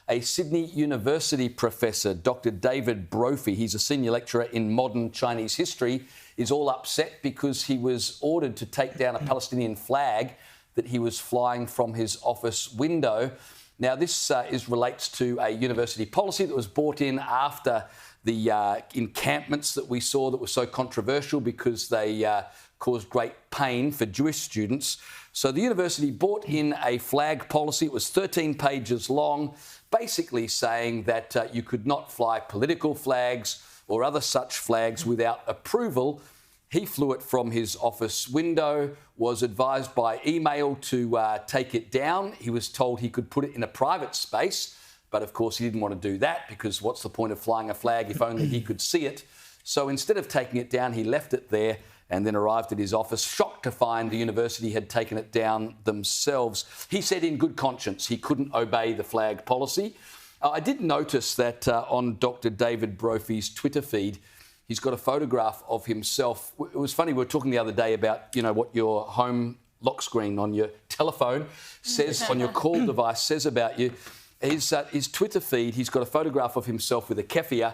A Sydney University professor, Dr. David Brophy, he's a senior lecturer in modern Chinese history, is all upset because he was ordered to take down a Palestinian flag that he was flying from his office window. Now, this relates to a university policy that was brought in after the encampments that we saw that were so controversial because they caused great pain for Jewish students. So the university brought in a flag policy. It was 13 pages long, basically saying that you could not fly political flags or other such flags without approval. He flew it from his office window, was advised by email to take it down. He was told he could put it in a private space, but of course he didn't want to do that because what's the point of flying a flag if only he could see it? So instead of taking it down, he left it there and then arrived at his office, shocked to find the university had taken it down themselves. He said in good conscience he couldn't obey the flag policy. I did notice that on Dr. David Brophy's Twitter feed, he's got a photograph of himself. It was funny, we were talking the other day about, what your home lock screen on your telephone says, on your call device says about you. His Twitter feed, he's got a photograph of himself with a keffiyeh,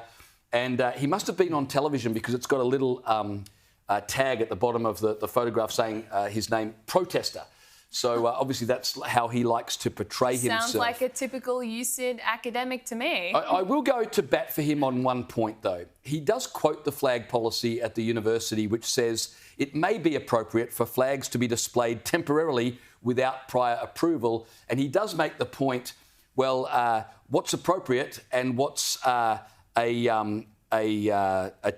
and he must have been on television because it's got a little tag at the bottom of the photograph saying his name, protester. So obviously that's how he likes to portray himself. Sounds like a typical UCID academic to me. I will go to bat for him on one point, though. He does quote the flag policy at the university, which says it may be appropriate for flags to be displayed temporarily without prior approval. And he does make the point, well, what's appropriate and what's a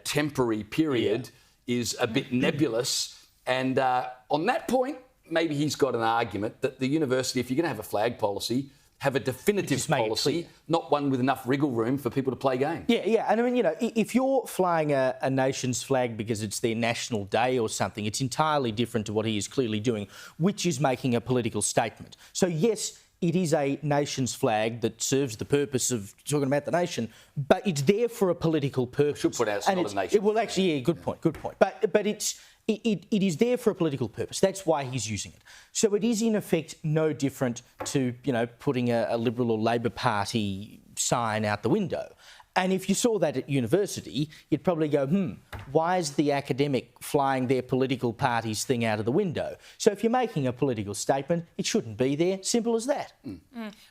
temporary period is a bit nebulous. And on that point, maybe he's got an argument that the university, if you're going to have a flag policy, have a definitive policy, not one with enough wriggle room for people to play games. Yeah. And I mean, if you're flying a nation's flag because it's their national day or something, it's entirely different to what he is clearly doing, which is making a political statement. So, yes, it is a nation's flag that serves the purpose of talking about the nation, but it's there for a political purpose. Should put out it's not a nation. Well, actually, yeah, good point. But it is there for a political purpose. That's why he's using it. So it is, in effect, no different to, putting a Liberal or Labor Party sign out the window. And if you saw that at university, you'd probably go, why is the academic flying their political party's thing out of the window? So if you're making a political statement, it shouldn't be there. Simple as that.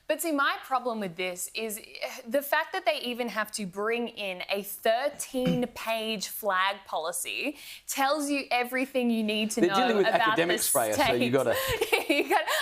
But see, my problem with this is the fact that they even have to bring in a 13-page flag policy tells you everything you need to know about the They're dealing with academics, Freya, so you got to...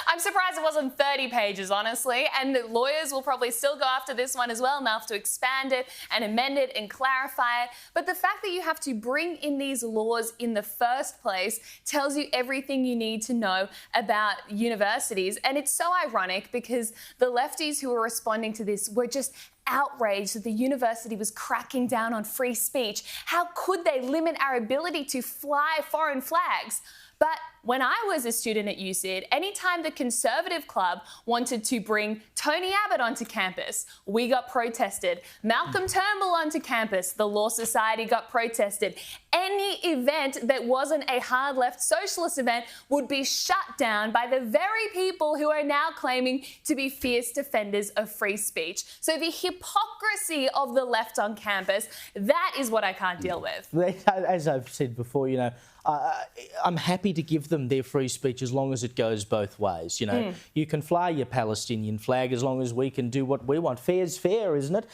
I'm surprised it wasn't 30 pages, honestly, and the lawyers will probably still go after this one as well and they'll have to expand it and amend it and clarify it. But the fact that you have to bring in these laws in the first place tells you everything you need to know about universities. And it's so ironic because the lefties who were responding to this were just outraged that the university was cracking down on free speech. How could they limit our ability to fly foreign flags? But when I was a student at UCID, anytime the Conservative Club wanted to bring Tony Abbott onto campus, we got protested. Malcolm Turnbull onto campus, the Law Society got protested. Any event that wasn't a hard left socialist event would be shut down by the very people who are now claiming to be fierce defenders of free speech. So the hypocrisy of the left on campus, that is what I can't deal with. As I've said before, I'm happy to give them their free speech as long as it goes both ways. You can fly your Palestinian flag as long as we can do what we want. Fair's fair, isn't it?